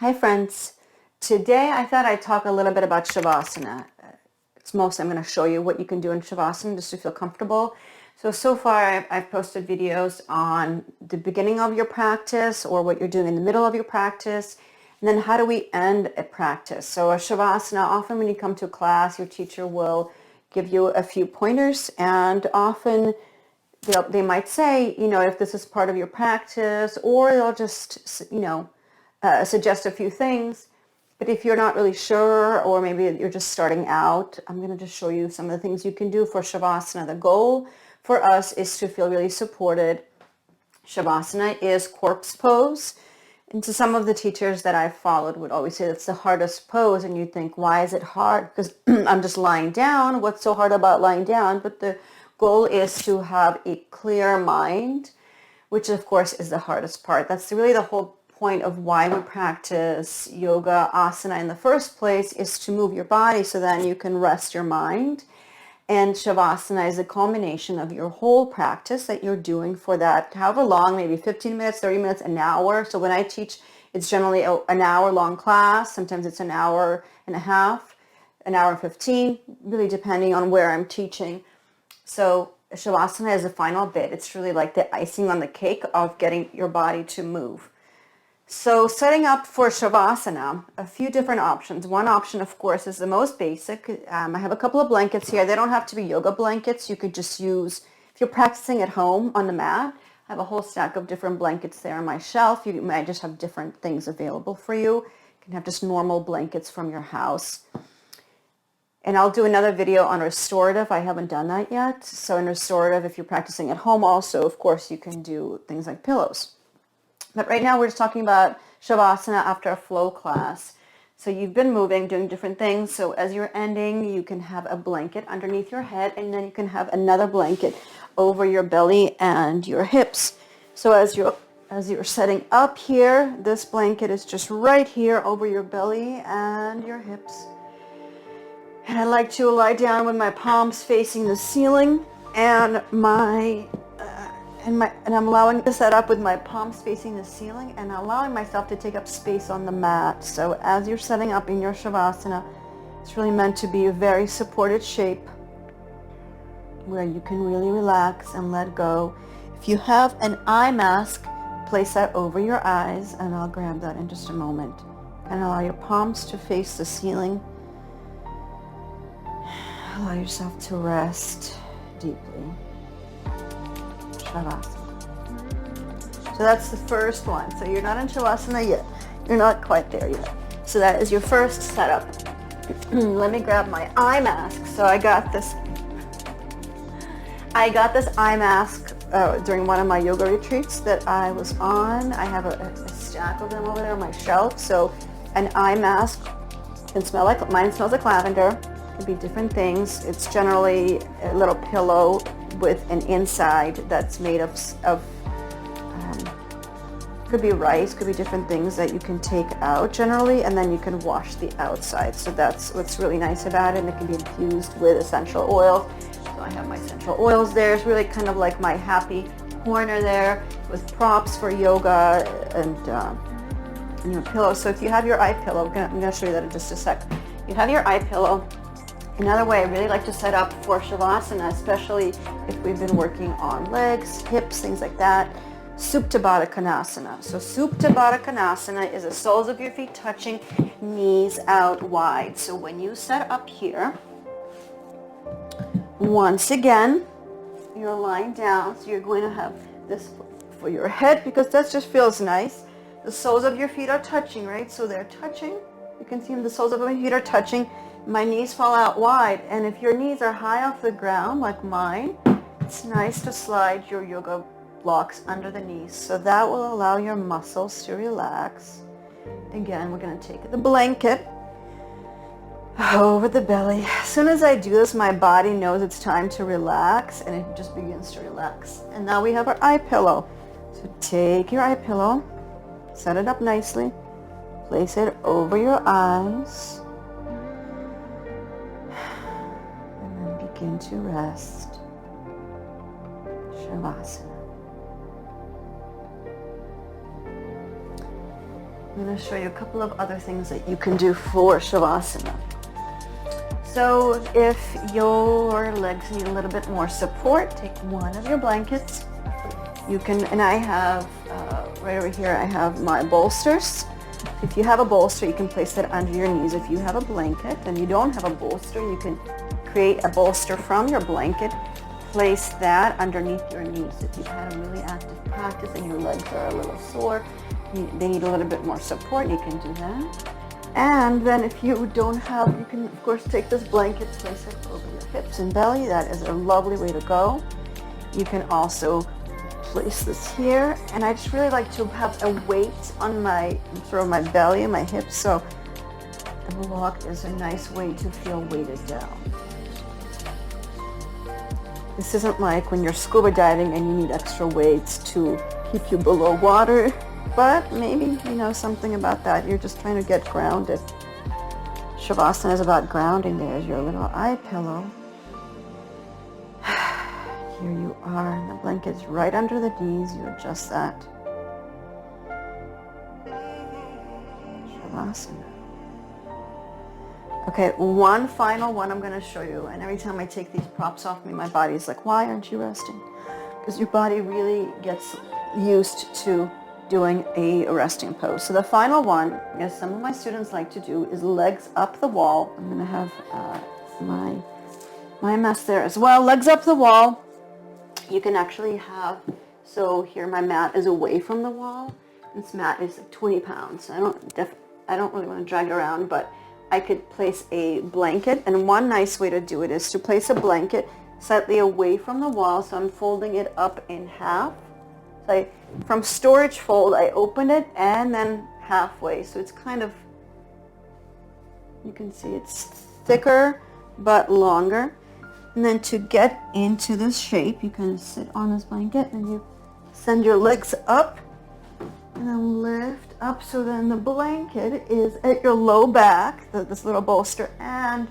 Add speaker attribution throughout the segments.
Speaker 1: Hi friends. Today I thought I'd talk a little bit about Shavasana. It's mostly I'm going to show you what you can do in Shavasana just to feel comfortable. So far I've posted videos on the beginning of your practice or what you're doing in the middle of your practice. And then how do we end a practice? So a Shavasana, often when you come to a class, your teacher will give you a few pointers, and often they might say, if this is part of your practice, or they'll just, suggest a few things. But if you're not really sure, or maybe you're just starting out, I'm going to just show you some of the things you can do for Shavasana. The goal for us is to feel really supported. Shavasana is corpse pose. And so some of the teachers that I've followed would always say it's the hardest pose. And you think, why is it hard? Because I'm just lying down. What's so hard about lying down? But the goal is to have a clear mind, which of course is the hardest part. That's really the whole point of why we practice yoga asana in the first place, is to move your body so then you can rest your mind. And Shavasana is a culmination of your whole practice that you're doing for that however long, maybe 15 minutes, 30 minutes, an hour. So when I teach, it's generally an hour long class. Sometimes it's an hour and a half, an hour and 15, really depending on where I'm teaching. So Shavasana is the final bit. It's really like the icing on the cake of getting your body to move. So setting up for Shavasana, a few different options. One option, of course, is the most basic. I have a couple of blankets here. They don't have to be yoga blankets. You could just use, if you're practicing at home on the mat, I have a whole stack of different blankets there on my shelf. You might just have different things available for you. You can have just normal blankets from your house. And I'll do another video on restorative. I haven't done that yet. So in restorative, if you're practicing at home also, of course, you can do things like pillows. But right now we're just talking about Shavasana after a flow class. So you've been moving, doing different things. So as you're ending, you can have a blanket underneath your head, and then you can have another blanket over your belly and your hips. So as you're setting up here, this blanket is just right here over your belly and your hips. And I like to lie down with my palms facing the ceiling, and I'm allowing to set up with my palms facing the ceiling and allowing myself to take up space on the mat. So as you're setting up in your Shavasana, it's really meant to be a very supported shape where you can really relax and let go. If you have an eye mask, place that over your eyes, and I'll grab that in just a moment. And allow your palms to face the ceiling. Allow yourself to rest deeply. Shavasana. So that's the first one. So you're not in Shavasana yet. You're not quite there yet. So that is your first setup. Let me grab my eye mask. So I got this eye mask during one of my yoga retreats that I was on. I have a stack of them over there on my shelf. So an eye mask can smell like, mine smells like lavender. It could be different things. It's generally a little pillow with an inside that's made of could be rice, could be different things that you can take out generally, and then you can wash the outside. So that's what's really nice about it, and it can be infused with essential oils. So I have my essential oils there. It's really kind of like my happy corner there with props for yoga and your pillow. So if you have your eye pillow, I'm going to show you that in just a sec. You have your eye pillow. Another way I really like to set up for Shavasana, especially if we've been working on legs, hips, things like that, Supta Baddha Konasana. So Supta Baddha Konasana is the soles of your feet touching, knees out wide. So when you set up here, once again, you're lying down. So you're going to have this for your head because that just feels nice. The soles of your feet are touching, right? So they're touching. You can see the soles of my feet are touching. My knees fall out wide, and if your knees are high off the ground like mine, it's nice to slide your yoga blocks under the knees. So that will allow your muscles to relax. Again, we're going to take the blanket over the belly. As soon as I do this, my body knows it's time to relax, and it just begins to relax. And now we have our eye pillow. So take your eye pillow, set it up nicely, place it over your eyes, begin to rest. Shavasana. I'm going to show you a couple of other things that you can do for Savasana. So if your legs need a little bit more support, take one of your blankets. You can, and I have, right over here, I have my bolsters. If you have a bolster, you can place that under your knees. If you have a blanket and you don't have a bolster, you can create a bolster from your blanket. Place that underneath your knees. If you've had a really active practice and your legs are a little sore, they need a little bit more support, you can do that. And then if you don't have, you can of course take this blanket, place it over your hips and belly. That is a lovely way to go. You can also place this here, and I just really like to have a weight on my sort of my belly and my hips, so the block is a nice way to feel weighted down. This isn't like when you're scuba diving and you need extra weights to keep you below water, but maybe, something about that. You're just trying to get grounded. Shavasana is about grounding. There's your little eye pillow. Here you are, and the blanket's right under the knees. You adjust that. Shavasana. Okay, one final one I'm going to show you. And every time I take these props off me, my body's like, why aren't you resting? Because your body really gets used to doing a resting pose. So the final one, as some of my students like to do, is legs up the wall. I'm going to have my mess there as well. Legs up the wall. You can actually have, so here my mat is away from the wall. This mat is 20 pounds. I don't really want to drag it around, but I could place a blanket, and one nice way to do it is to place a blanket slightly away from the wall, so I'm folding it up in half. So from storage fold, I open it and then halfway, so it's kind of, you can see it's thicker but longer. And then to get into this shape, you can sit on this blanket and you send your legs up and then lift up, so then the blanket is at your low back, this little bolster, and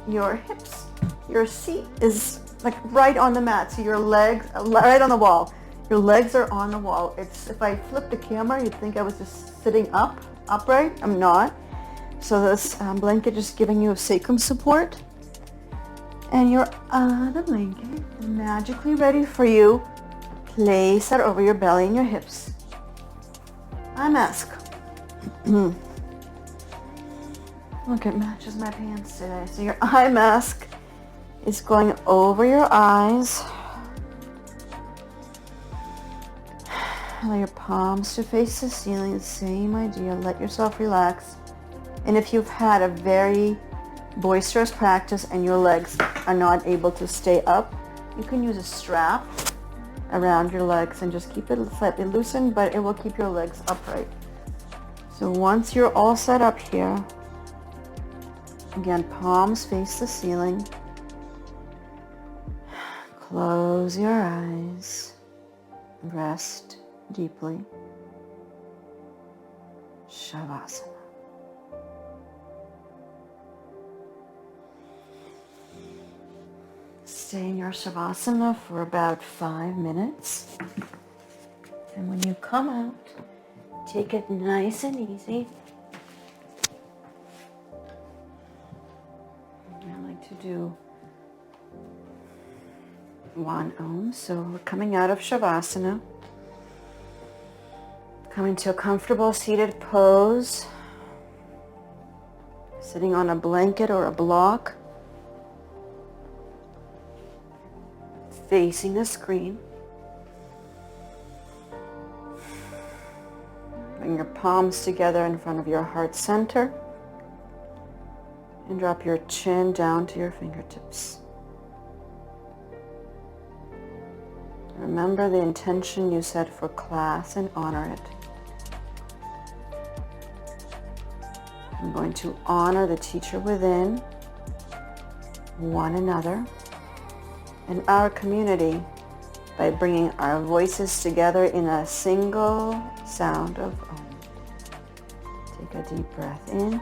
Speaker 1: your hips. Your seat is like right on the mat, so your legs right on the wall. Your legs are on the wall. If I flipped the camera, you'd think I was just sitting upright. I'm not. So this blanket just giving you a sacrum support, and your other blanket is magically ready for you. Place that over your belly and your hips. Eye mask. Look, it matches my pants today. So your eye mask is going over your eyes. Allow your palms to face the ceiling. The same idea. Let yourself relax. And if you've had a very boisterous practice and your legs are not able to stay up, you can use a strap around your legs and just keep it slightly loosened, but it will keep your legs upright. So once you're all set up here, again, palms face the ceiling. Close your eyes. Rest deeply. Shavasana. Stay in your Savasana for about 5 minutes. And when you come out, take it nice and easy. I like to do 1 Om. So we're coming out of Shavasana. Coming to a comfortable seated pose. Sitting on a blanket or a block. Facing the screen. Bring your palms together in front of your heart center and drop your chin down to your fingertips. Remember the intention you set for class and honor it. I'm going to honor the teacher within, one another, and our community by bringing our voices together in a single sound of Om. Take a deep breath in.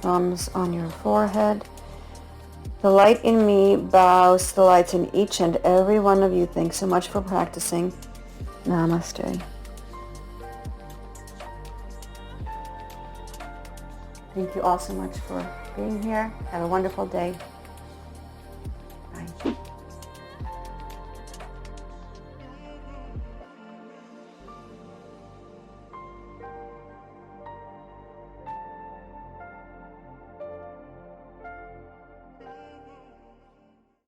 Speaker 1: Thumbs on your forehead. The light in me bows to the lights in each and every one of you. Thanks so much for practicing. Namaste. Thank you all so much for being here. Have a wonderful day.